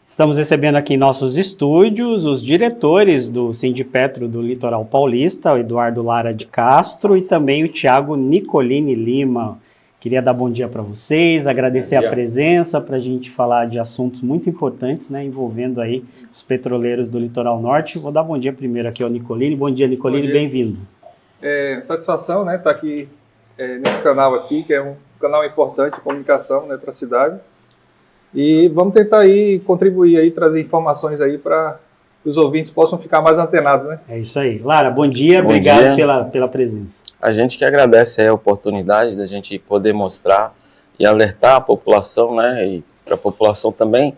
Estamos recebendo aqui em nossos estúdios os diretores do Sindipetro do Litoral Paulista, o Eduardo Lara de Castro e também o Thiago Nicolini Lima. Queria dar bom dia para vocês, agradecer a presença para a gente falar de assuntos muito importantes, né, envolvendo aí os petroleiros do Litoral Norte. Vou dar bom dia primeiro aqui ao Nicolini. Bom dia, Nicolini, bem-vindo. Satisfação, né, estar aqui nesse canal aqui, que é um canal importante de comunicação, né, para a cidade. E vamos tentar aí contribuir aí, trazer informações aí para que os ouvintes possam ficar mais antenados, né? É isso aí. Lara, bom dia, obrigado pela presença. A gente que agradece a oportunidade da gente poder mostrar e alertar a população, né? E para a população também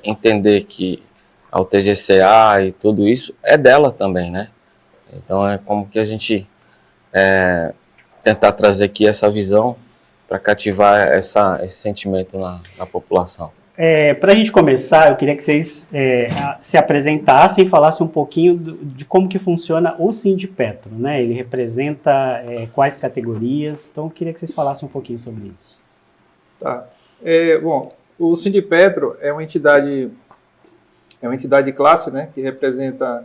entender que a UTGCA e tudo isso é dela também, né? Então é como que a gente tentar trazer aqui essa visão para cativar esse sentimento na população. Para a gente começar, eu queria que vocês se apresentassem e falassem um pouquinho de como que funciona o Sindipetro, né? Ele representa quais categorias, então eu queria que vocês falassem um pouquinho sobre isso. Tá. Bom, o Sindipetro é uma entidade de classe, né? Que representa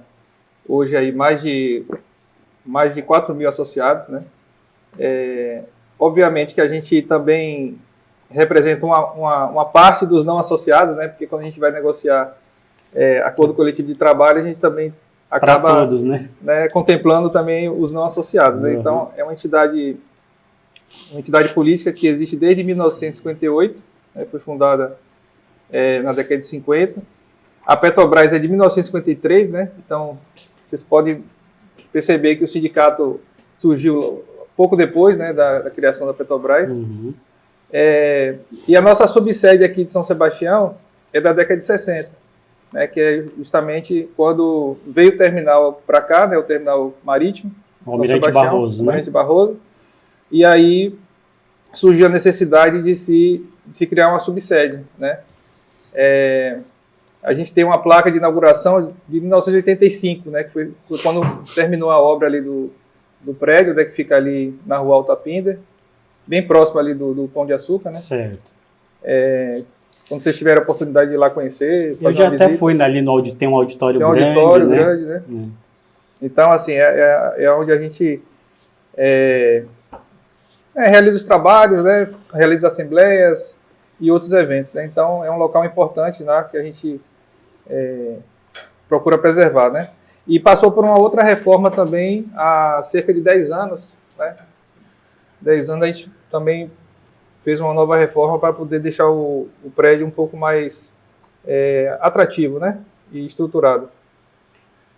hoje aí mais de 4 mil associados, né? Obviamente que a gente também representa uma parte dos não associados, né? Porque quando a gente vai negociar acordo coletivo de trabalho, a gente também acaba todos, né? Contemplando também os não associados, né? Então, é uma entidade política que existe desde 1958, né? Foi fundada na década de 50. A Petrobras é de 1953, né? Então, vocês podem perceber que o sindicato surgiu pouco depois, né, da criação da Petrobras. Uhum. E a nossa subsede aqui de São Sebastião é da década de 60, né, que é justamente quando veio o terminal para cá, né, o terminal marítimo, o Almirante Barroso, né? Almirante Barroso, e aí surgiu a necessidade de se criar uma subsede, né? A gente tem uma placa de inauguração de 1985, né, que foi quando terminou a obra ali do prédio, né, que fica ali na rua Alta Pinder, bem próximo ali do Pão de Açúcar, né? Certo. Quando vocês tiverem a oportunidade de ir lá conhecer, eu já até fui ali no auditório, tem um auditório grande, grande, né? Então, assim, é onde a gente realiza os trabalhos, né? Realiza assembleias e outros eventos, né? Então, é um local importante, né, que a gente procura preservar, né? E passou por uma outra reforma também há cerca de 10 anos, né? 10 anos a gente também fez uma nova reforma para poder deixar o prédio um pouco mais atrativo, né? E estruturado.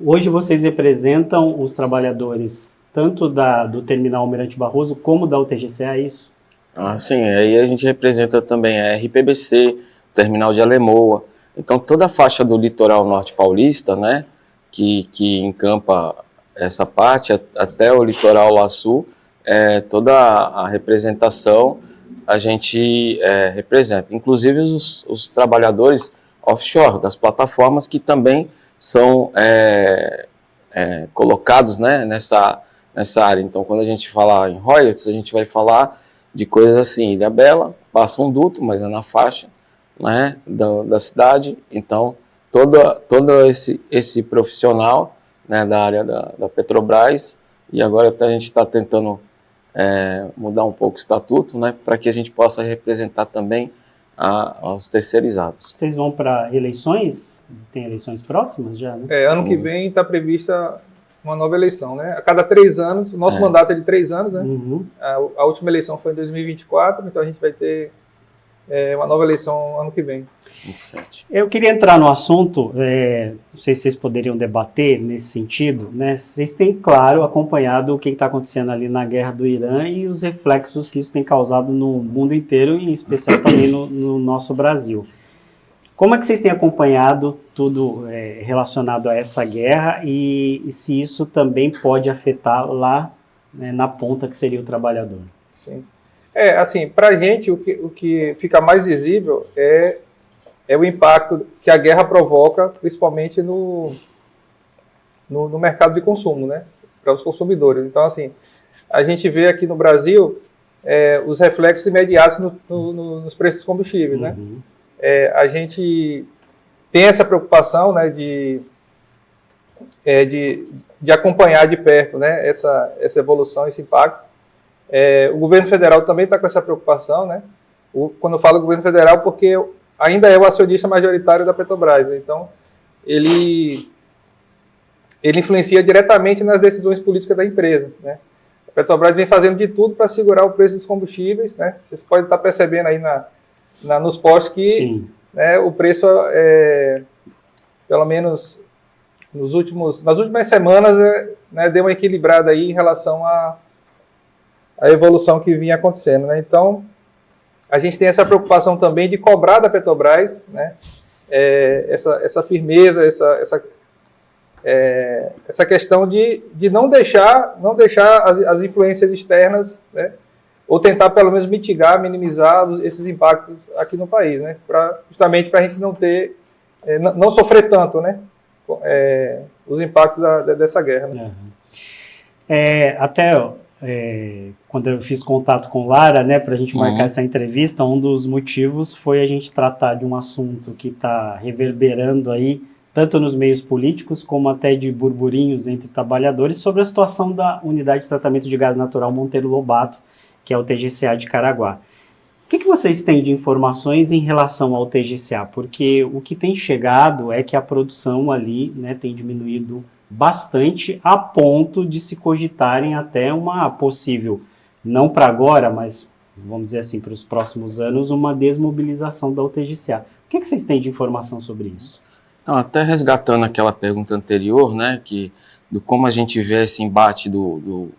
Hoje vocês representam os trabalhadores tanto do Terminal Almirante Barroso como da UTGCA, é isso? Sim, aí a gente representa também a RPBC, o Terminal de Alemoa. Então toda a faixa do litoral norte paulista, né? Que encampa essa parte até o litoral lá sul, toda a representação a gente representa, inclusive os trabalhadores offshore das plataformas que também são colocados, né, nessa área. Então, quando a gente fala em royalties, a gente vai falar de coisas assim: Ilhabela passa um duto, mas é na faixa, né, da cidade. Então todo esse profissional, né, da área da Petrobras, e agora até a gente está tentando mudar um pouco o estatuto, né, para que a gente possa representar também aos terceirizados. Vocês vão para eleições? Tem eleições próximas já, né? Ano que vem está prevista uma nova eleição, né? A cada 3 anos, o nosso mandato é de 3 anos, né? Uhum. A última eleição foi em 2024, então a gente vai ter uma nova eleição ano que vem. 27. Eu queria entrar no assunto, não sei se vocês poderiam debater nesse sentido, né? Vocês têm, claro, acompanhado o que está acontecendo ali na guerra do Irã e os reflexos que isso tem causado no mundo inteiro, e em especial também no nosso Brasil. Como é que vocês têm acompanhado tudo relacionado a essa guerra e se isso também pode afetar lá, né, na ponta, que seria o trabalhador? Sim. Assim, para a gente, o que fica mais visível é o impacto que a guerra provoca, principalmente no mercado de consumo, né, para os consumidores. Então, assim, a gente vê aqui no Brasil os reflexos imediatos nos preços dos combustíveis, né? Uhum. A gente tem essa preocupação, né, de acompanhar de perto, né, essa evolução, esse impacto. O governo federal também está com essa preocupação, né? Quando eu falo governo federal, porque ainda é o acionista majoritário da Petrobras, né? Então ele influencia diretamente nas decisões políticas da empresa, né? A Petrobras vem fazendo de tudo para segurar o preço dos combustíveis, né? Vocês podem estar percebendo aí nos postos que, né, o preço, pelo menos nas últimas semanas, né, deu uma equilibrada aí em relação à evolução que vinha acontecendo, né? Então, a gente tem essa preocupação também de cobrar da Petrobras, né, essa firmeza, essa questão de não deixar as influências externas, né, ou tentar pelo menos mitigar, minimizar esses impactos aqui no país, né, justamente para a gente não sofrer tanto, né, os impactos dessa guerra. Né? Quando eu fiz contato com Lara, né, para a gente marcar essa entrevista, um dos motivos foi a gente tratar de um assunto que está reverberando aí, tanto nos meios políticos, como até de burburinhos entre trabalhadores, sobre a situação da Unidade de Tratamento de Gás Natural Monteiro Lobato, que é o TGCA de Caraguá. O que vocês têm de informações em relação ao TGCA? Porque o que tem chegado é que a produção ali, né, tem diminuído bastante, a ponto de se cogitarem até uma possível, não para agora, mas vamos dizer assim, para os próximos anos, uma desmobilização da UTGCA. O que vocês têm de informação sobre isso? Então, até resgatando aquela pergunta anterior, né, do como a gente vê esse embate do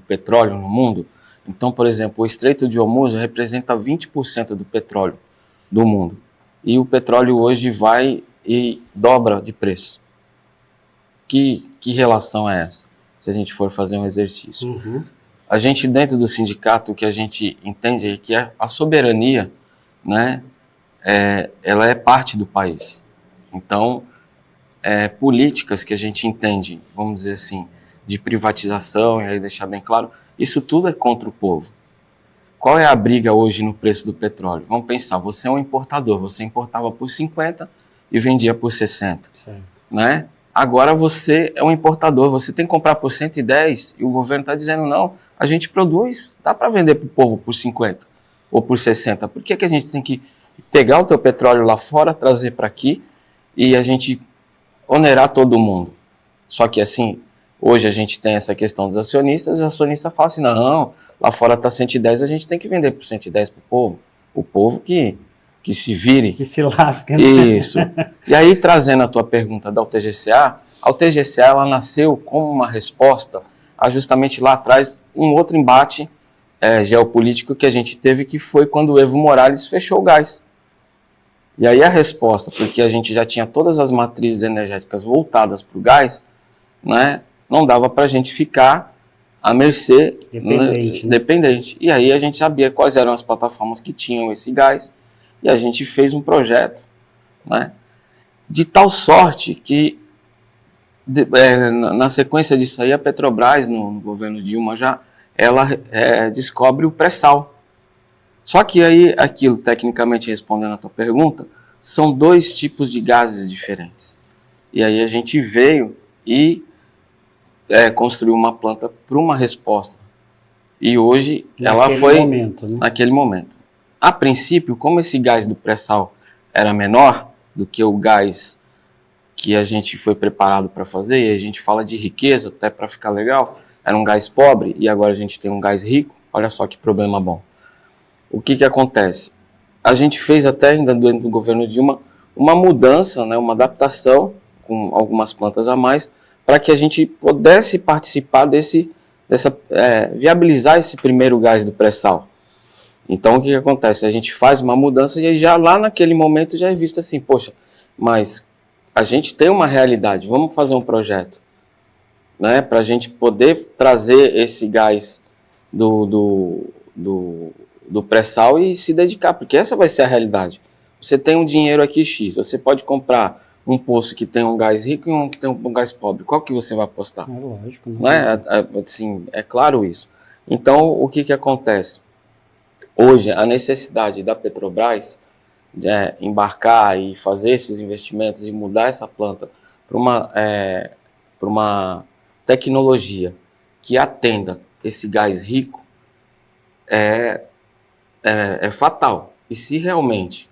petróleo no mundo. Então, por exemplo, o Estreito de Hormuz representa 20% do petróleo do mundo. E o petróleo hoje vai e dobra de preço. Que relação é essa, se a gente for fazer um exercício? A gente, dentro do sindicato, o que a gente entende é que a soberania, né, ela é parte do país. Então, políticas que a gente entende, vamos dizer assim, de privatização, e aí deixar bem claro, isso tudo é contra o povo. Qual é a briga hoje no preço do petróleo? Vamos pensar, você é um importador, você importava por 50 e vendia por 60, né? Agora você é um importador, você tem que comprar por 110 e o governo está dizendo, não, a gente produz, dá para vender para o povo por 50 ou por 60. Por que a gente tem que pegar o teu petróleo lá fora, trazer para aqui e a gente onerar todo mundo? Só que assim, hoje a gente tem essa questão dos acionistas, e o acionista fala assim, não, lá fora está 110, a gente tem que vender por 110 para o povo. O povo que se vire. Que se lasque. Né? Isso. E aí, trazendo a tua pergunta da UTGCA, a UTGCA ela nasceu como uma resposta a justamente lá atrás um outro embate geopolítico que a gente teve, que foi quando o Evo Morales fechou o gás. E aí a resposta, porque a gente já tinha todas as matrizes energéticas voltadas para o gás, né, não dava para a gente ficar à mercê, dependente. E aí a gente sabia quais eram as plataformas que tinham esse gás, e a gente fez um projeto, né, de tal sorte que, na sequência disso aí, a Petrobras, no governo Dilma, ela descobre o pré-sal. Só que aí, aquilo, tecnicamente respondendo a tua pergunta, são dois tipos de gases diferentes. E aí a gente veio e construiu uma planta para uma resposta. E hoje ela foi naquele momento. A princípio, como esse gás do pré-sal era menor do que o gás que a gente foi preparado para fazer, e a gente fala de riqueza, até para ficar legal, era um gás pobre e agora a gente tem um gás rico, olha só que problema bom. O que acontece? A gente fez até ainda dentro do governo Dilma uma mudança, né, uma adaptação com algumas plantas a mais, para que a gente pudesse participar viabilizar esse primeiro gás do pré-sal. Então, o que acontece? A gente faz uma mudança e aí já lá naquele momento já é visto assim, poxa, mas a gente tem uma realidade, vamos fazer um projeto, né, para a gente poder trazer esse gás do pré-sal e se dedicar, porque essa vai ser a realidade. Você tem um dinheiro aqui X, você pode comprar um poço que tem um gás rico e um que tem um gás pobre. Qual que você vai apostar? É lógico. Não é? Assim, é claro isso. Então, o que acontece? Hoje, a necessidade da Petrobras embarcar e fazer esses investimentos e mudar essa planta para uma tecnologia que atenda esse gás rico, é fatal. E se realmente,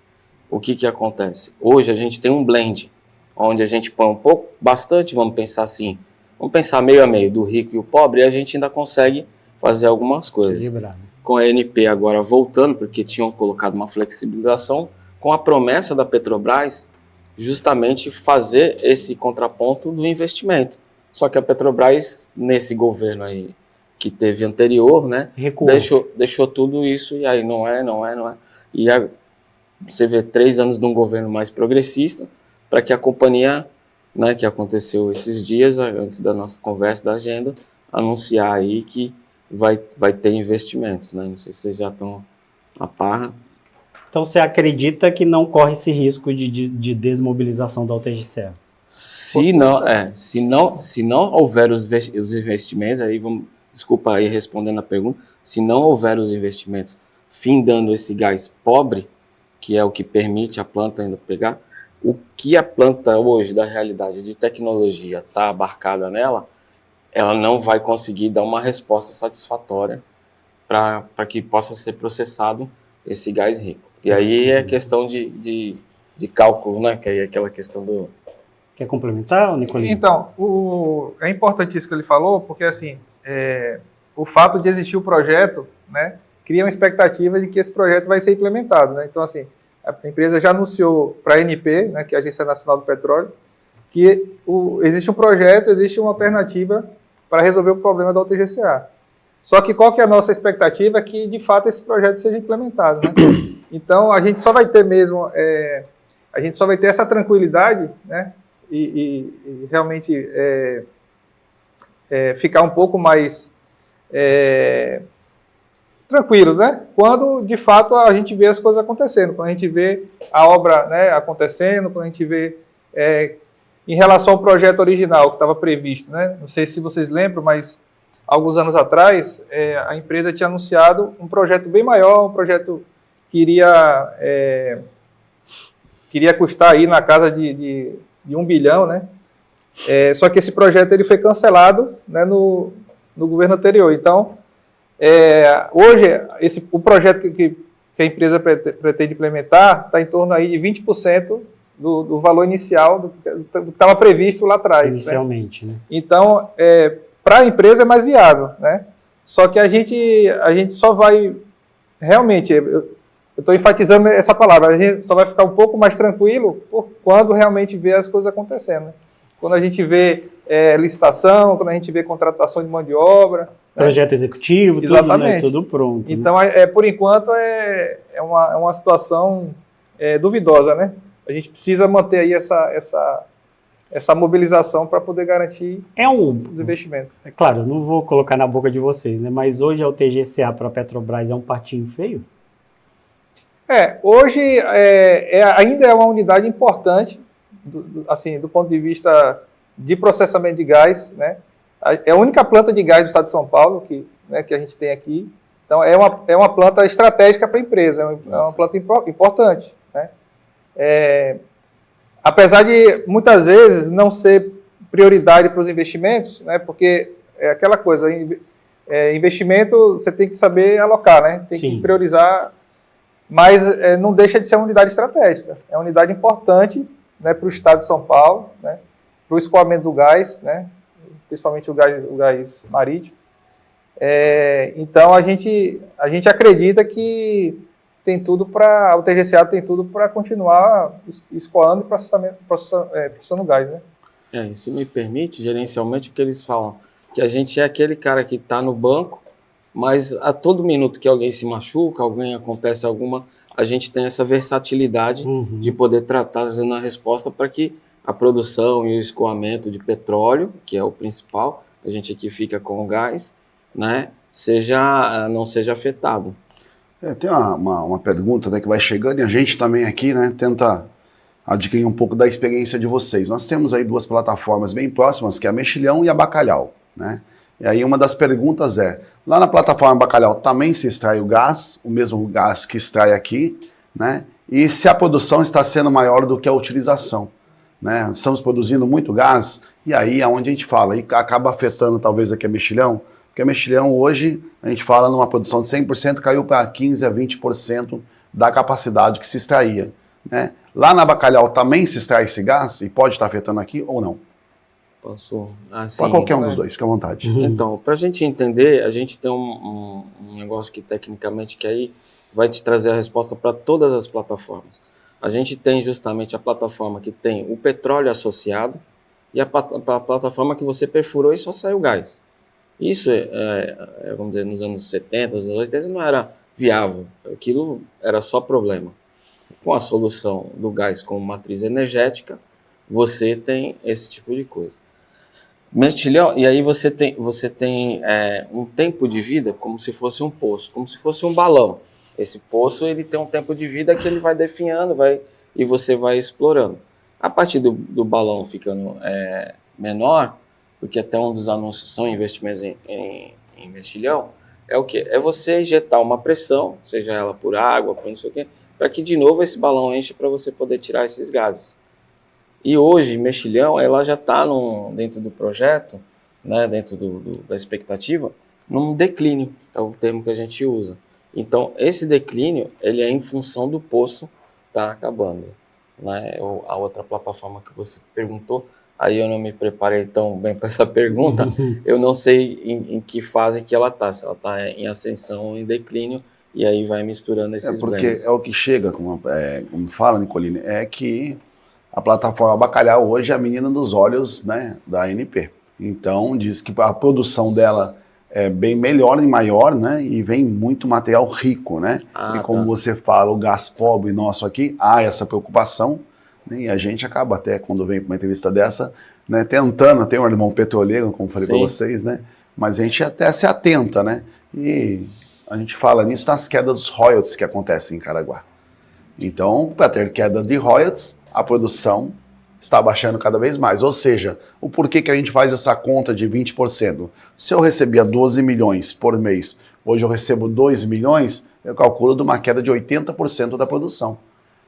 o que acontece? Hoje a gente tem um blend, onde a gente põe bastante, vamos pensar assim, vamos pensar meio a meio, do rico e o pobre, e a gente ainda consegue fazer algumas coisas. Equilibrado. Com a ANP agora voltando, porque tinham colocado uma flexibilização, com a promessa da Petrobras, justamente fazer esse contraponto do investimento. Só que a Petrobras, nesse governo aí que teve anterior, né, deixou tudo isso, e aí não é. E você vê 3 anos de um governo mais progressista, para que a companhia, né, que aconteceu esses dias, antes da nossa conversa da agenda, anunciar aí que vai ter investimentos, né? Não sei se vocês já estão a par. Então você acredita que não corre esse risco de desmobilização da UTG-CE? Se não houver os investimentos, aí desculpa aí respondendo a pergunta, se não houver os investimentos findando esse gás pobre, que é o que permite a planta ainda pegar, o que a planta hoje, da realidade de tecnologia, está abarcada nela, ela não vai conseguir dar uma resposta satisfatória para que possa ser processado esse gás rico. E aí é questão de cálculo, né? Que aí é aquela questão do... Quer complementar, Nicolino? Então, é importante isso que ele falou, porque assim, o fato de existir o projeto, né, cria uma expectativa de que esse projeto vai ser implementado, né? Então, assim, a empresa já anunciou para a ANP, né, que é a Agência Nacional do Petróleo, que existe um projeto, existe uma alternativa para resolver o problema da UTG-CA. Só que qual que é a nossa expectativa? É que, de fato, esse projeto seja implementado, né? Então, a gente só vai ter mesmo, a gente só vai ter essa tranquilidade, né? E realmente ficar um pouco mais tranquilo, né? Quando, de fato, a gente vê as coisas acontecendo, quando a gente vê a obra, né, acontecendo, quando a gente vê... em relação ao projeto original que estava previsto, né? Não sei se vocês lembram, mas alguns anos atrás a empresa tinha anunciado um projeto bem maior, um projeto que iria custar aí na casa de 1 bilhão, né? Só que esse projeto ele foi cancelado, né, no governo anterior. Então, hoje o projeto que a empresa pretende implementar está em torno aí de 20% do valor inicial do que estava previsto lá atrás. Inicialmente, né? Então, para a empresa é mais viável, né? Só que a gente só vai, realmente, eu estou enfatizando essa palavra, a gente só vai ficar um pouco mais tranquilo quando realmente vê as coisas acontecendo, né? Quando a gente vê licitação, quando a gente vê contratação de mão de obra. Projeto executivo, exatamente, tudo, né? Tudo pronto. Então, por enquanto, é uma situação duvidosa, né? A gente precisa manter aí essa mobilização para poder garantir os investimentos. É claro, eu não vou colocar na boca de vocês, né? Mas hoje a UTG-CA para a Petrobras é um patinho feio? Hoje ainda é uma unidade importante, do ponto de vista de processamento de gás, né? É a única planta de gás do estado de São Paulo que a gente tem aqui. Então, é uma planta estratégica para a empresa, é uma planta importante, né? Apesar de, muitas vezes, não ser prioridade para os investimentos, né? Porque é aquela coisa, investimento você tem que saber alocar, né? Tem Sim. que priorizar, mas não deixa de ser uma unidade estratégica. É uma unidade importante, né, para o estado de São Paulo, né? Para o escoamento do gás, né? Principalmente o gás marítimo. Então, a gente acredita que a UTG-CA tem tudo para continuar escoando e processando gás, né? Se me permite, gerencialmente, o que eles falam, que a gente é aquele cara que está no banco, mas a todo minuto que alguém se machuca, acontece alguma, a gente tem essa versatilidade de poder trazendo a resposta para que a produção e o escoamento de petróleo, que é o principal, a gente aqui fica com o gás, né, não seja afetado. Tem uma pergunta, né, que vai chegando, e a gente também aqui, né, tenta adquirir um pouco da experiência de vocês. Nós temos aí 2 plataformas bem próximas, que é a Mexilhão e a Bacalhau, né? E aí uma das perguntas lá na plataforma Bacalhau também se extrai o gás, o mesmo gás que extrai aqui, né? e se a produção está sendo maior do que a utilização, né? Estamos produzindo muito gás, e aí é onde a gente fala, e acaba afetando talvez aqui a Mexilhão, porque a Mexilhão hoje, a gente fala numa produção de 100%, caiu para 15% a 20% da capacidade que se extraía, né? Lá na Bacalhau também se extrai esse gás, e pode estar afetando aqui ou não? Posso? Para qualquer um dos dois, fica à vontade. Então, para a gente entender, a gente tem um negócio que tecnicamente que aí vai te trazer a resposta para todas as plataformas. A gente tem justamente a plataforma que tem o petróleo associado e a plataforma que você perfurou e só sai o gás. Isso, vamos dizer, nos anos 70, nos anos 80 não era viável, aquilo era só problema. Com a solução do gás como matriz energética, você tem esse tipo de coisa. Mexilhão, e aí você tem um tempo de vida como se fosse um poço, como se fosse um balão. Esse poço ele tem um tempo de vida que ele vai definhando, e você vai explorando. A partir do balão ficando menor, porque até um dos anúncios são investimentos em mexilhão, é o que? É você injetar uma pressão, seja ela por água, por não sei o quê, para que de novo esse balão enche para você poder tirar esses gases. E hoje, mexilhão, ela já está dentro do projeto, né, dentro da expectativa, num declínio, é o termo que a gente usa. Então, esse declínio, ele é em função do poço tá acabando, né? A outra plataforma que você perguntou, aí eu não me preparei tão bem para essa pergunta, eu não sei em que fase que ela está, se ela está em ascensão ou em declínio, e aí vai misturando esses porque blends. é o que chega, como fala, Nicoline, é que a plataforma Bacalhau hoje é a menina dos olhos, né, da ANP. Então, diz que a produção dela é bem melhor e maior, né, e vem muito material rico, né? E como você fala, o gás pobre nosso aqui, há essa preocupação, né, e a gente acaba até, quando vem para uma entrevista dessa, né, tentando, tem um irmão petroleiro, como falei para vocês, né, mas a gente até se atenta, né, e a gente fala nisso nas quedas dos royalties que acontecem em Caraguá. Então, para ter queda de royalties, a produção está baixando cada vez mais. Ou seja, o porquê que a gente faz essa conta de 20%? Se eu recebia 12 milhões por mês, hoje eu recebo 2 milhões, eu calculo de uma queda de 80% da produção.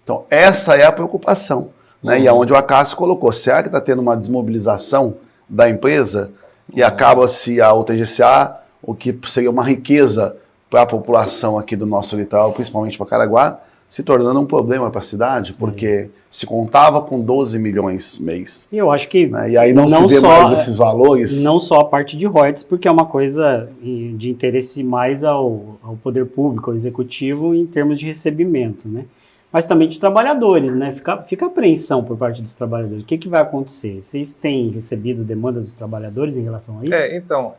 Então, essa é a preocupação, né? E aonde o Acácio colocou, será que está tendo uma desmobilização da empresa e acaba-se a UTGCA, o que seria uma riqueza para a população aqui do nosso litoral, principalmente para Caraguá, se tornando um problema para a cidade, porque se contava com 12 milhões mês. E eu acho que... Né? E aí não se vê mais esses valores. Não só a parte de royalties, porque é uma coisa de interesse mais ao poder público, ao executivo, em termos de recebimento, né? Mas também de trabalhadores, né? Fica apreensão por parte dos trabalhadores. O que vai acontecer? Vocês têm recebido demandas dos trabalhadores em relação a isso? Então,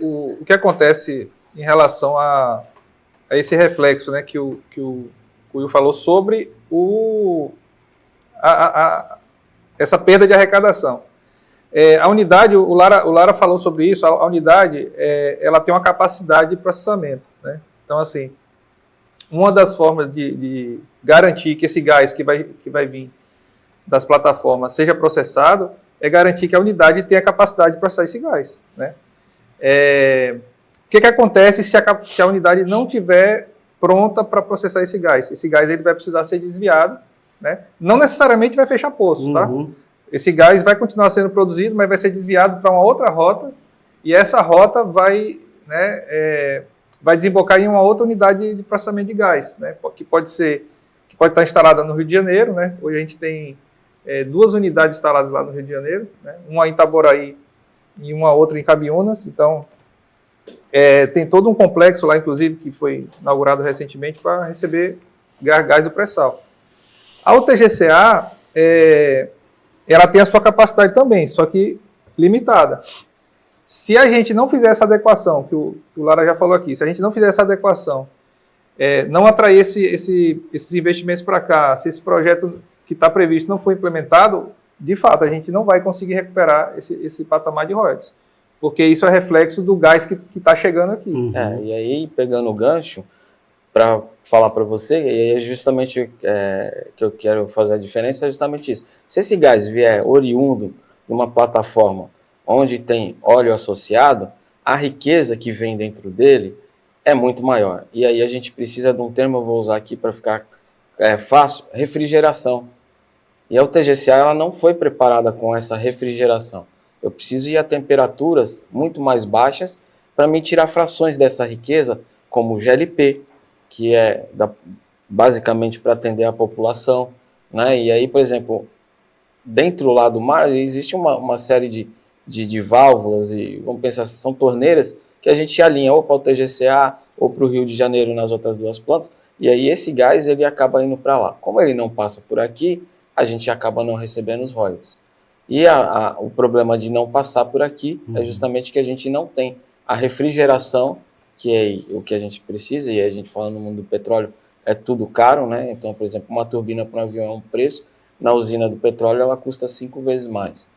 o que acontece em relação a esse reflexo, né, que o Will falou sobre essa perda de arrecadação. A unidade, o Lara falou sobre isso, a unidade ela tem uma capacidade de processamento, né? Então, assim, uma das formas de garantir que esse gás que vai vir das plataformas seja processado é garantir que a unidade tenha a capacidade de processar esse gás, né? O que acontece se a unidade não tiver pronta para processar esse gás? Esse gás ele vai precisar ser desviado, né? Não necessariamente vai fechar poço, tá? Esse gás vai continuar sendo produzido, mas vai ser desviado para uma outra rota, e essa rota vai, né, vai desembocar em uma outra unidade de processamento de gás, né? Que pode estar instalada no Rio de Janeiro, né? Hoje a gente tem 2 unidades instaladas lá no Rio de Janeiro, né? Uma em Itaboraí e uma outra em Cabiúnas. Então, tem todo um complexo lá, inclusive, que foi inaugurado recentemente para receber gás do pré-sal. A UTGCA, ela tem a sua capacidade também, só que limitada. Se a gente não fizer essa adequação, que o Lara já falou aqui, se a gente não fizer essa adequação, não atrair esses investimentos para cá, se esse projeto que está previsto não for implementado, de fato, a gente não vai conseguir recuperar esse patamar de royalties. Porque isso é reflexo do gás que está chegando aqui. E aí, pegando o gancho, para falar para você, e é justamente que eu quero fazer a diferença, é justamente isso. Se esse gás vier oriundo de uma plataforma onde tem óleo associado, a riqueza que vem dentro dele é muito maior. E aí a gente precisa de um termo, eu vou usar aqui para ficar fácil, refrigeração. E a UTGCA ela não foi preparada com essa refrigeração. Eu preciso ir a temperaturas muito mais baixas para me tirar frações dessa riqueza, como o GLP, que é basicamente para atender a população, né? E aí, por exemplo, dentro lá do mar existe uma série de válvulas, e vamos pensar, são torneiras que a gente alinha ou para o TGCA ou para o Rio de Janeiro nas outras duas plantas, e aí esse gás ele acaba indo para lá. Como ele não passa por aqui, a gente acaba não recebendo os royalties. E o problema de não passar por aqui é justamente que a gente não tem a refrigeração, que é o que a gente precisa, e a gente fala no mundo do petróleo, é tudo caro, né? Então, por exemplo, uma turbina para um avião é um preço, na usina do petróleo ela custa 5 vezes mais.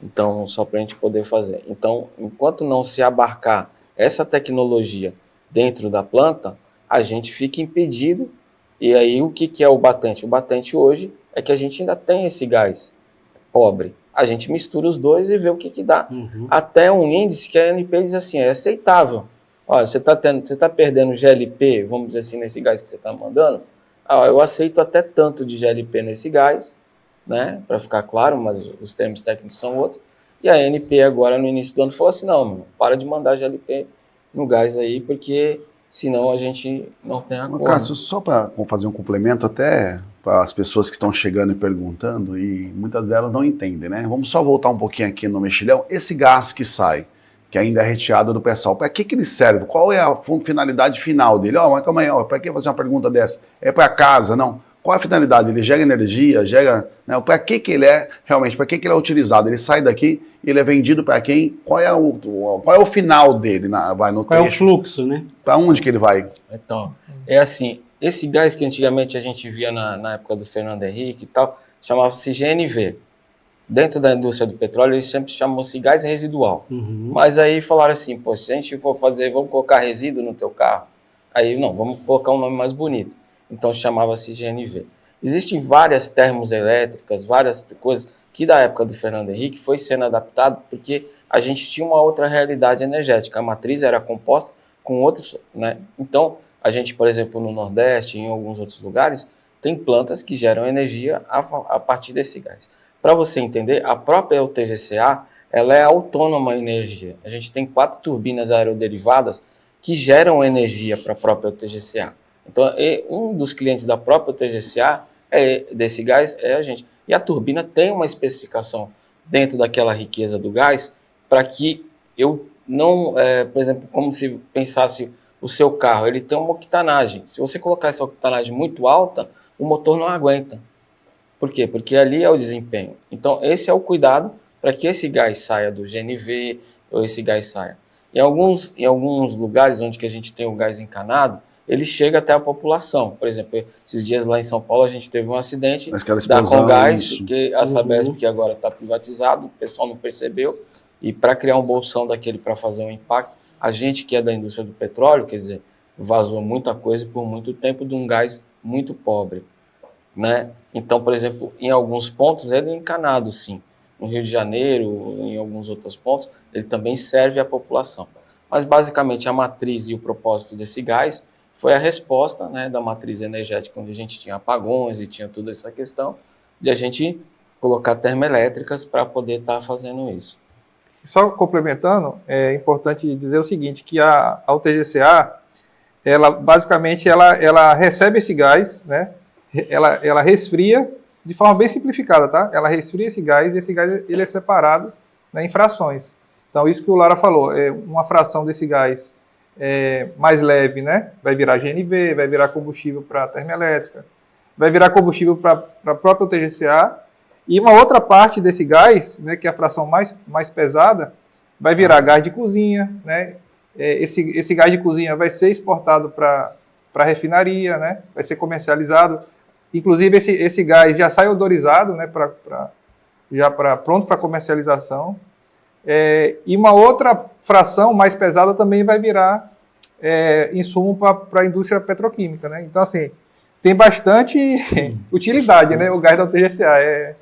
Então, só para a gente poder fazer. Então, enquanto não se abarcar essa tecnologia dentro da planta, a gente fica impedido. E aí, o que é o batente? O batente hoje é que a gente ainda tem esse gás pobre. A gente mistura os dois e vê o que dá. Até um índice que a ANP diz assim, é aceitável. Olha, você está perdendo GLP, vamos dizer assim, nesse gás que você está mandando, eu aceito até tanto de GLP nesse gás, né, para ficar claro, mas os termos técnicos são outros. E a ANP agora, no início do ano, falou assim, não, mano, para de mandar GLP no gás aí, porque senão a gente não tem acordo. Cássio, só para fazer um complemento até para as pessoas que estão chegando e perguntando, e muitas delas não entendem, né? Vamos só voltar um pouquinho aqui no mexilhão. Esse gás que sai, que ainda é retirado do pré-sal, para que ele serve? Qual é a finalidade final dele? Mas calma aí, para que fazer uma pergunta dessa? É para casa? Não. Qual é a finalidade? Ele gera energia? Gera, né? Para que ele é realmente? Para que ele é utilizado? Ele sai daqui, ele é vendido para quem? Qual é o final dele? Qual é o fluxo, né? Para onde que ele vai? Então, é assim, esse gás que antigamente a gente via na época do Fernando Henrique e tal, chamava-se GNV. Dentro da indústria do petróleo, eles sempre chamam-se gás residual. Mas aí falaram assim, pô, se a gente for fazer, vamos colocar resíduo no teu carro. Aí, não, vamos colocar um nome mais bonito. Então, chamava-se GNV. Existem várias termoelétricas, várias coisas que da época do Fernando Henrique foi sendo adaptado porque a gente tinha uma outra realidade energética. A matriz era composta com outros, né? Então, a gente, por exemplo, no Nordeste e em alguns outros lugares, tem plantas que geram energia a partir desse gás. Para você entender, a própria UTGCA, ela é autônoma em energia. A gente tem 4 turbinas aeroderivadas que geram energia para a própria UTGCA. Então, um dos clientes da própria UTGCA desse gás é a gente. E a turbina tem uma especificação dentro daquela riqueza do gás para que eu não, por exemplo, como se pensasse o seu carro, ele tem uma octanagem. Se você colocar essa octanagem muito alta, o motor não aguenta. Por quê? Porque ali é o desempenho. Então, esse é o cuidado para que esse gás saia do GNV ou esse gás saia. Em alguns lugares onde que a gente tem o gás encanado, ele chega até a população. Por exemplo, esses dias lá em São Paulo a gente teve um acidente da Comgás, que a Sabesp, que agora está privatizado, o pessoal não percebeu, e para criar um bolsão daquele para fazer um impacto, a gente que é da indústria do petróleo, quer dizer, vazou muita coisa por muito tempo de um gás muito pobre, né? Então, por exemplo, em alguns pontos ele é encanado, sim. No Rio de Janeiro, em alguns outros pontos, ele também serve à população. Mas, basicamente, a matriz e o propósito desse gás foi a resposta, né, da matriz energética, onde a gente tinha apagões e tinha toda essa questão de a gente colocar termoelétricas para poder estar fazendo isso. Só complementando, é importante dizer o seguinte, que a UTGCA, ela basicamente ela recebe esse gás, né? Ela resfria de forma bem simplificada, tá? Ela resfria esse gás e esse gás ele é separado, né, em frações. Então, isso que o Lara falou, uma fração desse gás mais leve, né? Vai virar GNV, vai virar combustível para termoelétrica, vai virar combustível para a própria UTGCA, e uma outra parte desse gás, né, que é a fração mais pesada, vai virar gás de cozinha, né? Esse gás de cozinha vai ser exportado para a refinaria, né? Vai ser comercializado. Inclusive, esse gás já sai odorizado, né, pronto para comercialização. E uma outra fração mais pesada também vai virar insumo para a indústria petroquímica, né? Então, assim, tem bastante utilidade, né? O gás da UTGCA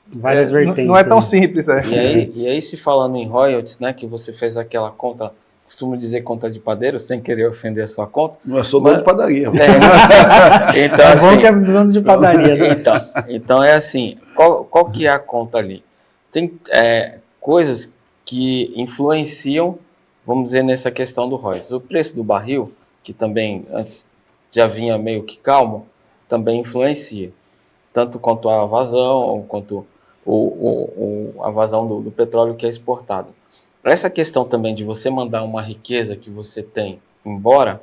várias vertentes. Não é tão simples. E aí, se falando em royalties, né, que você fez aquela conta costumo dizer conta de padeiro, sem querer ofender a sua conta. Eu sou dono de padaria. Então, É assim, bom que é dono de padaria, né? então é assim, qual que é a conta ali? Tem coisas que influenciam, vamos dizer, nessa questão do royalties. O preço do barril, que também antes já vinha meio que calmo, também influencia, tanto quanto a vazão, quanto a vazão do petróleo que é exportado. Para essa questão também de você mandar uma riqueza que você tem embora,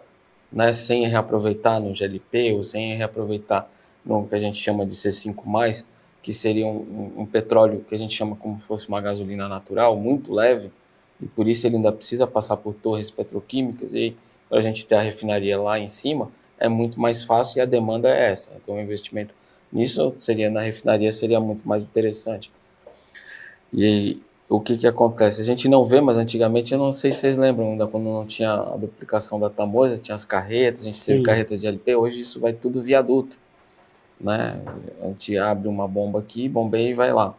né, sem reaproveitar no GLP ou sem reaproveitar no que a gente chama de C5+, que seria um petróleo que a gente chama como se fosse uma gasolina natural, muito leve, e por isso ele ainda precisa passar por torres petroquímicas, e para a gente ter a refinaria lá em cima, é muito mais fácil e a demanda é essa. Então o investimento nisso na refinaria seria muito mais interessante. E o que acontece? A gente não vê, mas antigamente, eu não sei se vocês lembram, ainda quando não tinha a duplicação da Tamoios, tinha as carretas, a gente teve carreta de LP, hoje isso vai tudo viaduto, né? A gente abre uma bomba aqui, bombeia e vai lá.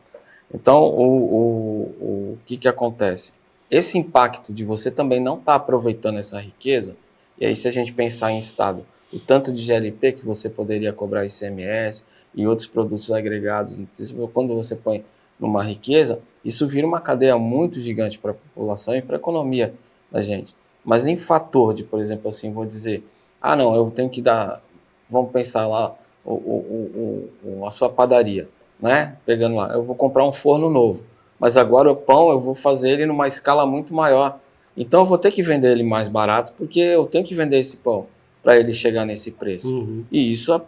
Então, o que acontece? Esse impacto de você também não estar aproveitando essa riqueza, e aí se a gente pensar em estado, o tanto de GLP que você poderia cobrar ICMS e outros produtos agregados, quando você põe numa riqueza, isso vira uma cadeia muito gigante para a população e para a economia da gente. Mas em fator de, por exemplo, assim, vou dizer, não, eu tenho que dar, vamos pensar lá, a sua padaria, né? Pegando lá, eu vou comprar um forno novo, mas agora o pão eu vou fazer ele numa escala muito maior. Então eu vou ter que vender ele mais barato, porque eu tenho que vender esse pão para ele chegar nesse preço. Uhum. E isso,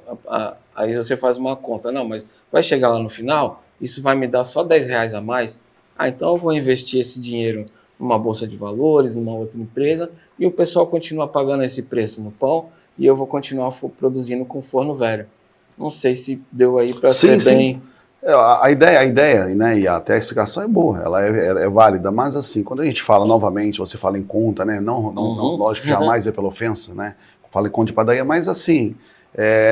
aí você faz uma conta, não, mas vai chegar lá no final, isso vai me dar só R$10 a mais? Então eu vou investir esse dinheiro numa bolsa de valores, numa outra empresa, e o pessoal continua pagando esse preço no pão, e eu vou continuar produzindo com forno velho. Não sei se deu aí para ser bem... A ideia, né, e até a explicação é boa, ela é válida, mas assim, quando a gente fala novamente, você fala em conta, né, não, lógico que jamais é pela ofensa, né, fala em conta de padaria, mas assim,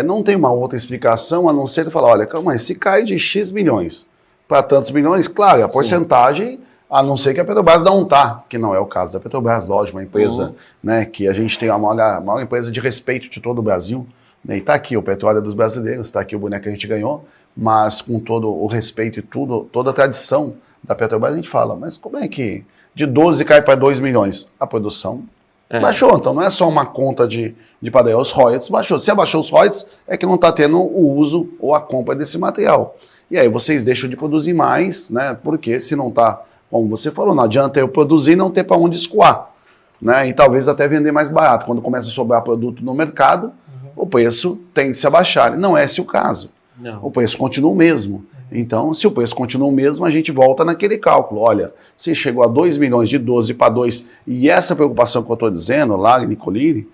não tem uma outra explicação a não ser falar, olha, calma aí, se cai de X milhões para tantos milhões, claro, a porcentagem, a não ser que a Petrobras não está, que não é o caso da Petrobras, lógico, uma empresa, né, que a gente tem a maior empresa de respeito de todo o Brasil, né, e está aqui o petróleo dos brasileiros, está aqui o boneco que a gente ganhou, mas com todo o respeito e toda a tradição da Petrobras, a gente fala, mas como é que de 12 cai para 2 milhões? A produção baixou, então não é só uma conta de padaria, os royalties baixou. Se abaixou os royalties, é que não está tendo o uso ou a compra desse material. E aí vocês deixam de produzir mais, né? Porque se não está, como você falou, não adianta eu produzir e não ter para onde escoar, né? E talvez até vender mais barato. Quando começa a sobrar produto no mercado, o preço tende a baixar. Não é esse o caso. Não. O preço continua o mesmo. Então, se o preço continua o mesmo, a gente volta naquele cálculo. Olha, se chegou a 2 milhões de 12 para 2, e essa preocupação que eu estou dizendo, lá, Nicolini,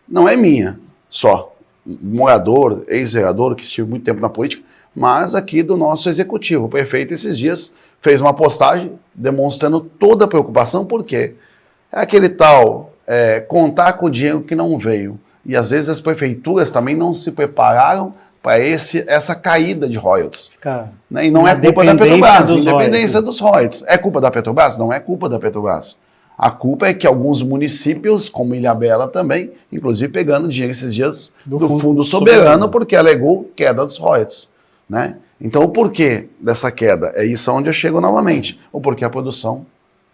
não é minha só. Morador, ex-vereador, que estive muito tempo na política, mas aqui do nosso executivo. O prefeito, esses dias, fez uma postagem demonstrando toda a preocupação, porque é aquele tal contar com o dinheiro que não veio. E às vezes as prefeituras também não se prepararam para essa caída de royalties. Né? E não é culpa da Petrobras, independência dos royalties. É culpa da Petrobras? Não é culpa da Petrobras. A culpa é que alguns municípios, como Ilhabela também, inclusive pegando dinheiro esses dias do Fundo Soberano, porque alegou queda dos royalties. Né? Então o porquê dessa queda? É isso onde eu chego novamente. O porquê a produção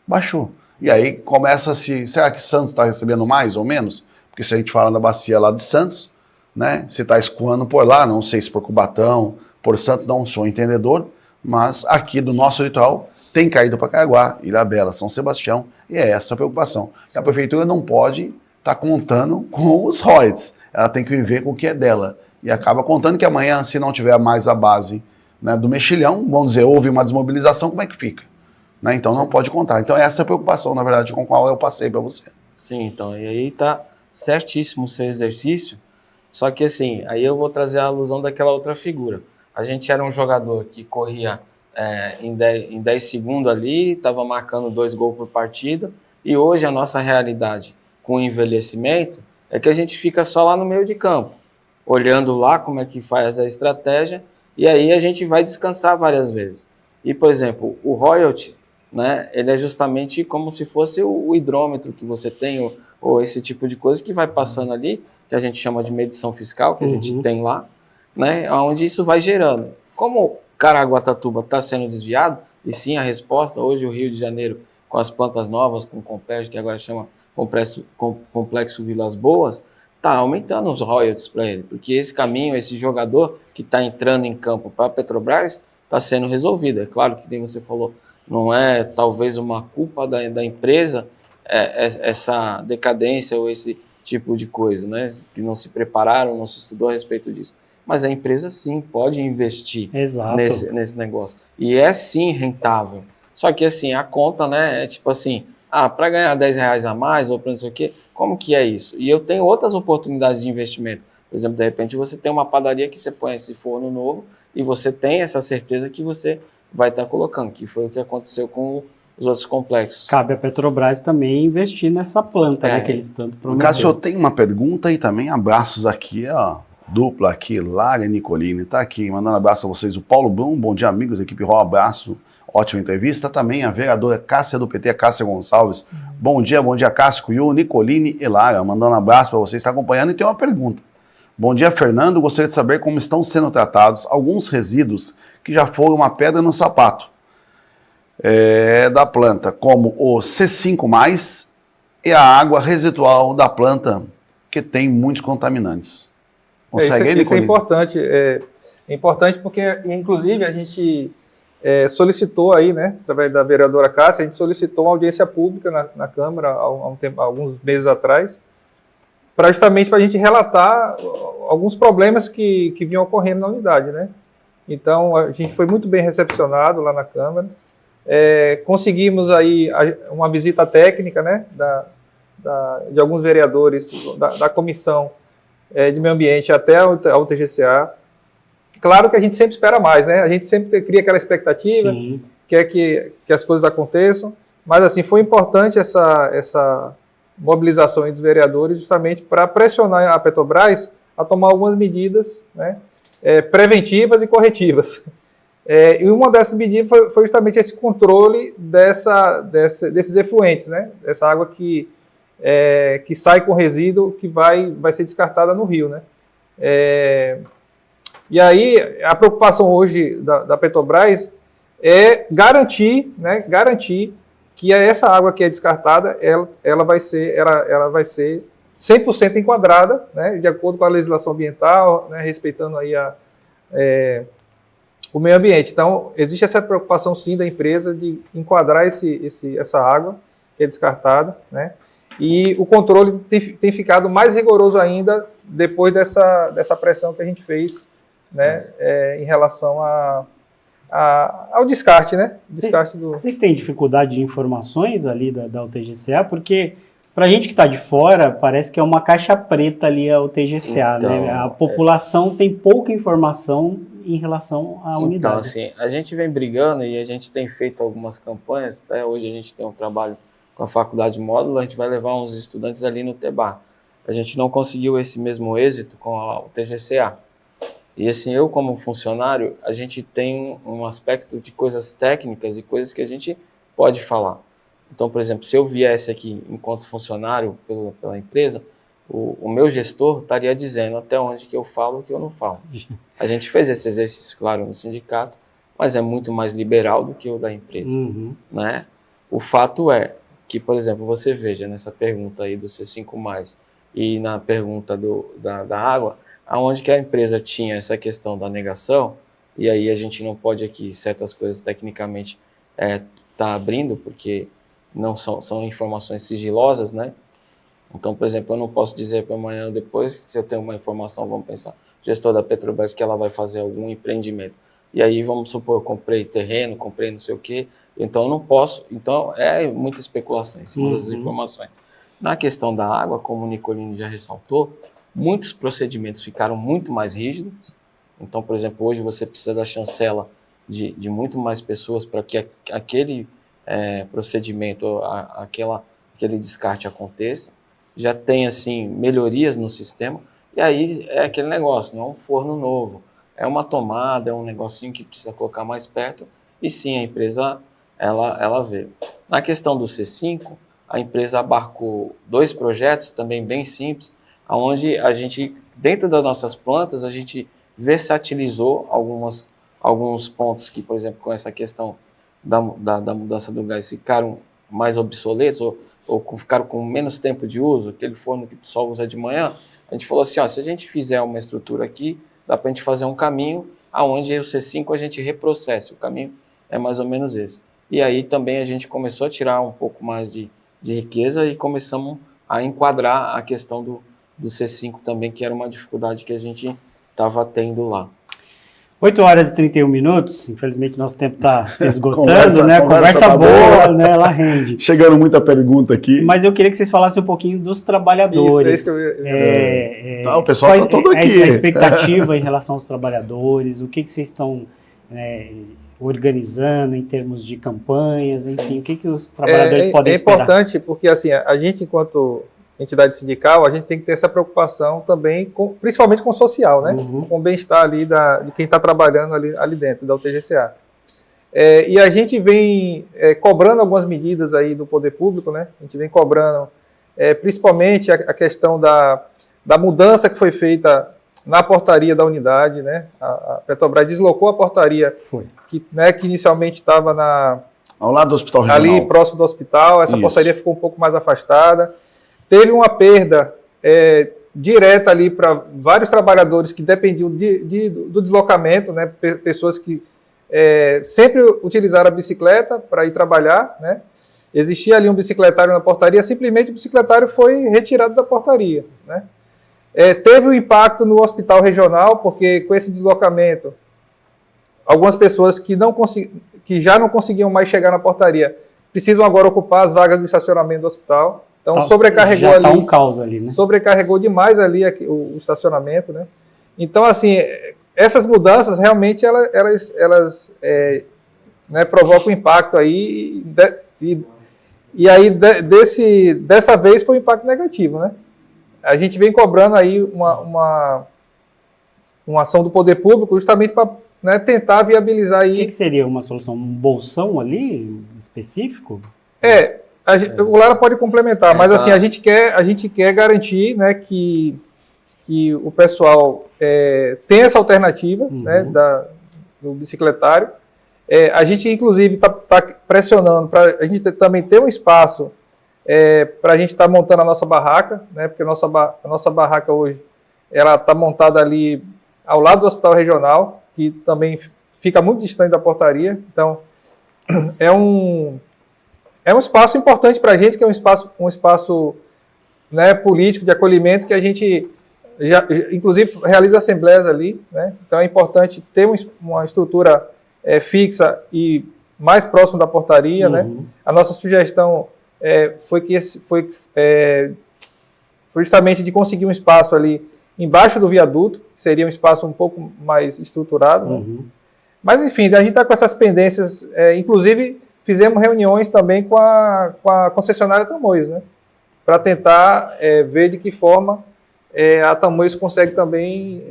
baixou. E aí começa-se, será que Santos está recebendo mais ou menos? Porque se a gente fala da bacia lá de Santos, né, você está escoando por lá, não sei se por Cubatão, por Santos, não sou entendedor, mas aqui do nosso litoral tem caído para Caraguá, Ilhabela, São Sebastião, e é essa a preocupação. E a prefeitura não pode estar contando com os royalties, ela tem que viver com o que é dela. E acaba contando que amanhã, se não tiver mais a base, né, do mexilhão, vamos dizer, houve uma desmobilização, como é que fica? Né, então não pode contar. Então essa é a preocupação, na verdade, com a qual eu passei para você. Sim, então, e aí está certíssimo o seu exercício, só que assim, aí eu vou trazer a alusão daquela outra figura. A gente era um jogador que corria em 10 segundos ali, estava marcando 2 gols por partida, e hoje a nossa realidade com o envelhecimento é que a gente fica só lá no meio de campo, olhando lá como é que faz a estratégia, e aí a gente vai descansar várias vezes. E, por exemplo, o royalty, né, ele é justamente como se fosse o hidrômetro que você tem, ou esse tipo de coisa que vai passando ali, que a gente chama de medição fiscal, que a gente tem lá, né, onde isso vai gerando. Como Caraguatatuba está sendo desviado, e sim a resposta, hoje o Rio de Janeiro, com as plantas novas, com o Compérgio, que agora chama Complexo Vilas Boas, está aumentando os royalties para ele, porque esse caminho, esse jogador que está entrando em campo para a Petrobras, está sendo resolvido. É claro que, como você falou, não é talvez uma culpa da empresa essa decadência ou esse tipo de coisa, né? Que não se prepararam, não se estudou a respeito disso. Mas a empresa sim pode investir nesse negócio. E é sim rentável. Só que assim, a conta, né, é tipo assim, para ganhar R$10 a mais ou para não sei o quê, como que é isso? E eu tenho outras oportunidades de investimento. Por exemplo, de repente você tem uma padaria que você põe esse forno novo e você tem essa certeza que você vai estar colocando, que foi o que aconteceu com os outros complexos. Cabe a Petrobras também investir nessa planta, né, que eles tanto prometeram. Cássio, tem uma pergunta e também abraços aqui, ó, dupla aqui, Lara e Nicolini, tá aqui, mandando abraço a vocês, o Paulo Brum, bom dia amigos, equipe Ró, abraço, ótima entrevista, também a vereadora Cássia do PT, a Cássia Gonçalves, bom dia Cássio, e o Nicolini e Lara, mandando um abraço para vocês, está acompanhando, e tem uma pergunta. Bom dia, Fernando, gostaria de saber como estão sendo tratados alguns resíduos que já foram uma pedra no sapato da planta, como o C5+, e a água residual da planta, que tem muitos contaminantes. Isso é importante. É importante porque, inclusive, a gente solicitou aí, né, através da vereadora Cássia, a gente solicitou uma audiência pública na Câmara há alguns meses atrás, justamente para a gente relatar alguns problemas que vinham ocorrendo na unidade, né? Então, a gente foi muito bem recepcionado lá na Câmara. Conseguimos aí uma visita técnica, né, de alguns vereadores da comissão de meio ambiente até a UTGCA. Claro que a gente sempre espera mais, né? A gente sempre cria aquela expectativa, quer que as coisas aconteçam, mas assim, foi importante essa mobilização aí dos vereadores justamente para pressionar a Petrobras a tomar algumas medidas, né, preventivas e corretivas. E uma dessas medidas foi justamente esse controle desses efluentes, né? Essa água que sai com resíduo que vai ser descartada no rio, né? E aí a preocupação hoje da Petrobras é garantir que essa água que é descartada, ela vai ser 100% enquadrada, né, de acordo com a legislação ambiental, né, respeitando aí o meio ambiente. Então, existe essa preocupação sim da empresa de enquadrar essa água que é descartada, né, e o controle tem ficado mais rigoroso ainda depois dessa pressão que a gente fez, né, em relação ao descarte, né? Vocês têm dificuldade de informações ali da UTGCA? Porque para a gente que está de fora, parece que é uma caixa preta ali a UTGCA, então, né? A população tem pouca informação em relação à unidade. Então, assim, a gente vem brigando e a gente tem feito algumas campanhas, até hoje a gente tem um trabalho com a Faculdade Módulo, a gente vai levar uns estudantes ali no TEBAR. A gente não conseguiu esse mesmo êxito com a UTGCA. E assim, eu como funcionário, a gente tem um aspecto de coisas técnicas e coisas que a gente pode falar. Então, por exemplo, se eu viesse aqui enquanto funcionário pela empresa, o meu gestor estaria dizendo até onde que eu falo e o que eu não falo. A gente fez esse exercício, claro, no sindicato, mas é muito mais liberal do que o da empresa, né? O fato é que, por exemplo, você veja nessa pergunta aí do C5+, e na pergunta da água, aonde que a empresa tinha essa questão da negação, e aí a gente não pode aqui, certas coisas tecnicamente tá abrindo, porque não são informações sigilosas, né? Então, por exemplo, eu não posso dizer para amanhã ou depois, se eu tenho uma informação, vamos pensar, gestor da Petrobras, que ela vai fazer algum empreendimento. E aí, vamos supor, eu comprei terreno, comprei não sei o quê, então eu não posso, então é muita especulação em cima das informações. Na questão da água, como o Nicolini já ressaltou, muitos procedimentos ficaram muito mais rígidos. Então, por exemplo, hoje você precisa da chancela de muito mais pessoas para que aquele procedimento, aquele descarte aconteça. Já tem, assim, melhorias no sistema. E aí é aquele negócio, não é um forno novo. É uma tomada, é um negocinho que precisa colocar mais perto. E sim, a empresa ela veio. Na questão do C5, a empresa abarcou 2 projetos, também bem simples, onde a gente, dentro das nossas plantas, a gente versatilizou alguns pontos que, por exemplo, com essa questão da mudança do gás, ficaram mais obsoletos ou ficaram com menos tempo de uso, aquele forno que só usa de manhã. A gente falou assim, ó, se a gente fizer uma estrutura aqui, dá para a gente fazer um caminho aonde o C5 a gente reprocesse. O caminho é mais ou menos esse. E aí também a gente começou a tirar um pouco mais de riqueza e começamos a enquadrar a questão do C5 também, que era uma dificuldade que a gente estava tendo lá. 8 horas e 31 minutos, infelizmente nosso tempo está se esgotando, Conversa né? Conversa boa, né? Ela rende. Chegando muita pergunta aqui. Mas eu queria que vocês falassem um pouquinho dos trabalhadores. Isso que eu Tá, o pessoal está todo aqui. A expectativa em relação aos trabalhadores, o que vocês estão organizando em termos de campanhas, enfim, o que os trabalhadores podem esperar? É importante porque, assim, a gente, enquanto entidade sindical, a gente tem que ter essa preocupação também, principalmente com o social, né? Com o bem-estar ali de quem está trabalhando ali dentro da UTGCA. E a gente vem cobrando algumas medidas aí do poder público, né? A gente vem cobrando principalmente a questão da mudança que foi feita na portaria da unidade, né? A Petrobras deslocou a portaria que inicialmente estava ao lado do hospital regional. Ali próximo do hospital, essa portaria ficou um pouco mais afastada. Teve uma perda direta ali para vários trabalhadores que dependiam do deslocamento, né? Pessoas que sempre utilizaram a bicicleta para ir trabalhar, né? Existia ali um bicicletário na portaria, simplesmente o bicicletário foi retirado da portaria, né? Teve um impacto no hospital regional, porque com esse deslocamento, algumas pessoas que já não conseguiam mais chegar na portaria precisam agora ocupar as vagas do estacionamento do hospital. Então, sobrecarregou ali. Já um caos ali, né? Sobrecarregou demais ali o estacionamento, né? Então, assim, essas mudanças realmente elas provocam impacto aí. E aí, dessa vez, foi um impacto negativo, né? A gente vem cobrando aí uma ação do poder público justamente para tentar viabilizar aí. O que seria uma solução? Um bolsão ali específico? O Lara pode complementar, mas assim, a gente quer garantir, né, que o pessoal tenha essa alternativa, né, do bicicletário. A gente, inclusive, está pressionando para a gente também ter um espaço para a gente estar montando a nossa barraca, né, porque a nossa barraca hoje ela está montada ali ao lado do hospital regional, que também fica muito distante da portaria. Então, é um espaço importante para a gente, que é um espaço né, político de acolhimento, que a gente inclusive realiza assembleias ali, né? Então é importante ter uma estrutura fixa e mais próximo da portaria, né? A nossa sugestão foi justamente de conseguir um espaço ali embaixo do viaduto, que seria um espaço um pouco mais estruturado, né? Mas enfim, a gente está com essas pendências, inclusive fizemos reuniões também com a concessionária Tamoios, né? Para tentar ver de que forma a Tamoios consegue também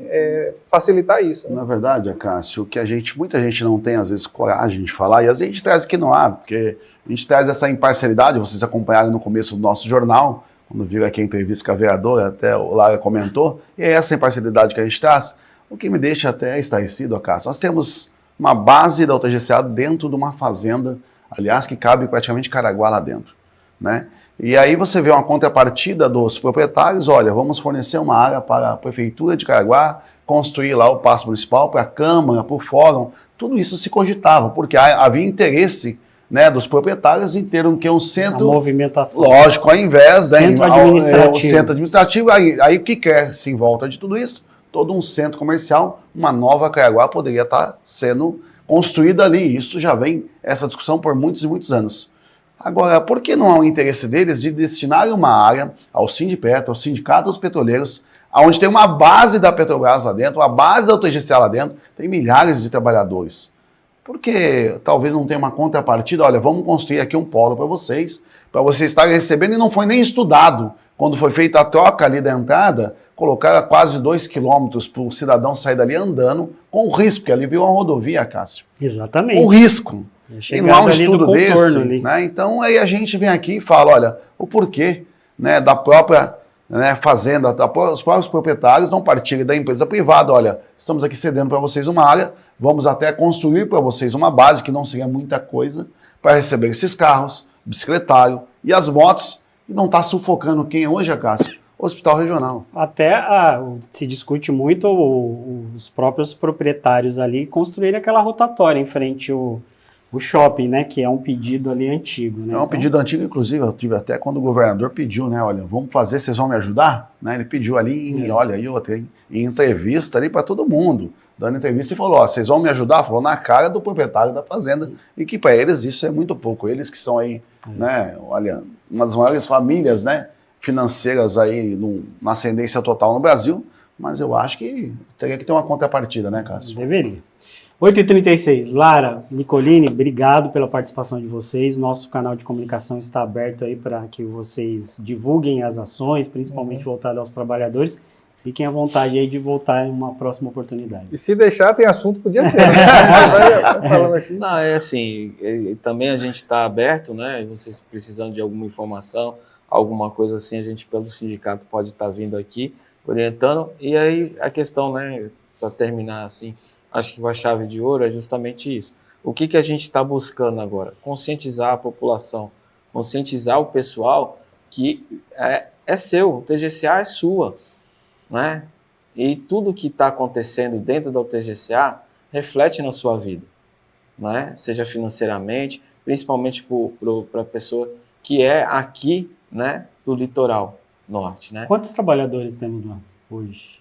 facilitar isso. Né? Na verdade, Cássio, que muita gente não tem às vezes coragem de falar, e às vezes a gente traz aqui no ar, porque a gente traz essa imparcialidade, vocês acompanharam no começo do nosso jornal, quando viram aqui a entrevista com a vereadora, até o Lara comentou, e é essa imparcialidade que a gente traz, o que me deixa até estarrecido, Cássio. Nós temos uma base da UTGCA dentro de uma fazenda, aliás, que cabe praticamente Caraguá lá dentro, né? E aí você vê uma contrapartida dos proprietários, olha, vamos fornecer uma área para a Prefeitura de Caraguá, construir lá o Paço Municipal, para a Câmara, para o Fórum, tudo isso se cogitava, porque havia interesse, né, dos proprietários em ter um centro... A movimentação. Lógico, ao invés da... Centro administrativo. O centro administrativo, aí o que quer-se em volta de tudo isso? Todo um centro comercial, uma nova Caraguá poderia estar sendo construída ali. Isso já vem, essa discussão, por muitos e muitos anos. Agora, por que não há o interesse deles de destinar uma área ao Sindipetro, ao Sindicato dos Petroleiros, onde tem uma base da Petrobras lá dentro, uma base da UTGCA lá dentro, tem milhares de trabalhadores? Porque talvez não tenha uma contrapartida, olha, vamos construir aqui um polo para vocês estarem recebendo, e não foi nem estudado. Quando foi feita a troca ali da entrada, colocaram quase 2 quilômetros para o cidadão sair dali andando, com risco, porque ali virou uma rodovia, Cássio. Exatamente. Com risco. E não há um estudo desse, né? Então aí a gente vem aqui e fala, olha, o porquê, né, da própria, né, fazenda, os próprios proprietários não partirem da empresa privada, olha, estamos aqui cedendo para vocês uma área, vamos até construir para vocês uma base, que não seria muita coisa, para receber esses carros, bicicletário e as motos, e não está sufocando quem hoje, Cássio? Hospital Regional. Até se discute muito os próprios proprietários ali construírem aquela rotatória em frente ao shopping, né? Que é um pedido ali antigo. Né? É um pedido antigo, inclusive, eu tive até quando o governador pediu, né? Olha, vamos fazer, vocês vão me ajudar? Né? Ele pediu ali, olha, aí eu tenho em entrevista ali para todo mundo, dando entrevista e falou, ó, vocês vão me ajudar? Falou na cara do proprietário da fazenda, e que para eles isso é muito pouco. Eles que são aí, né? Olha, uma das maiores famílias, né? Financeiras aí, na ascendência total no Brasil, mas eu acho que teria que ter uma contrapartida, né, Cássio? Deveria. 8h36, Lara, Nicolini, obrigado pela participação de vocês. Nosso canal de comunicação está aberto aí para que vocês divulguem as ações, principalmente voltado aos trabalhadores. Fiquem à vontade aí de voltar em uma próxima oportunidade. E se deixar, tem assunto pro dia inteiro. Né? Falando aqui. Não, é assim, também a gente está aberto, né? Vocês precisando de alguma informação, alguma coisa assim, a gente pelo sindicato pode estar vindo aqui orientando. E aí a questão, né, para terminar assim, acho que com a chave de ouro é justamente isso. O que a gente está buscando agora? Conscientizar a população, conscientizar o pessoal que é seu, o TGCA é sua, né? E tudo que está acontecendo dentro da TGCA reflete na sua vida, né? Seja financeiramente, principalmente para a pessoa que é aqui, né, do litoral norte, né? Quantos trabalhadores temos lá hoje?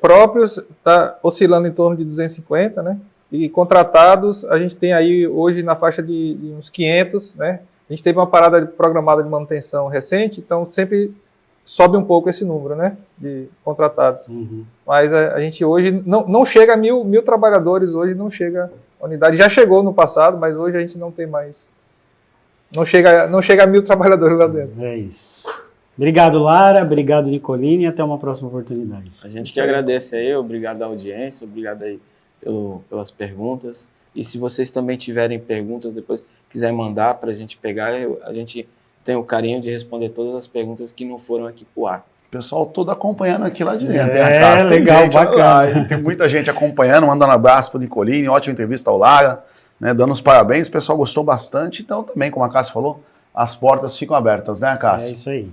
Próprios está oscilando em torno de 250, né? E contratados a gente tem aí hoje na faixa de uns 500, né? A gente teve uma parada programada de manutenção recente, então sempre sobe um pouco esse número, né? De contratados. Uhum. Mas a gente hoje não chega a mil trabalhadores, hoje não chega a unidade. Já chegou no passado, mas hoje a gente não tem mais. Não chega a 1.000 trabalhadores lá dentro. É isso. Obrigado, Lara. Obrigado, Nicolini. E até uma próxima oportunidade. A gente que agradece aí, obrigado à audiência, obrigado aí pelas perguntas. E se vocês também tiverem perguntas, depois quiser mandar para a gente pegar, a gente tem o carinho de responder todas as perguntas que não foram aqui pro ar. O pessoal todo acompanhando aqui lá de dentro. Legal, bacana. Tem muita gente acompanhando, mandando abraço para o Nicolini, ótima entrevista ao Lara, né, dando os parabéns, o pessoal gostou bastante, então também, como a Cássio falou, as portas ficam abertas, né, Cássio? É isso aí.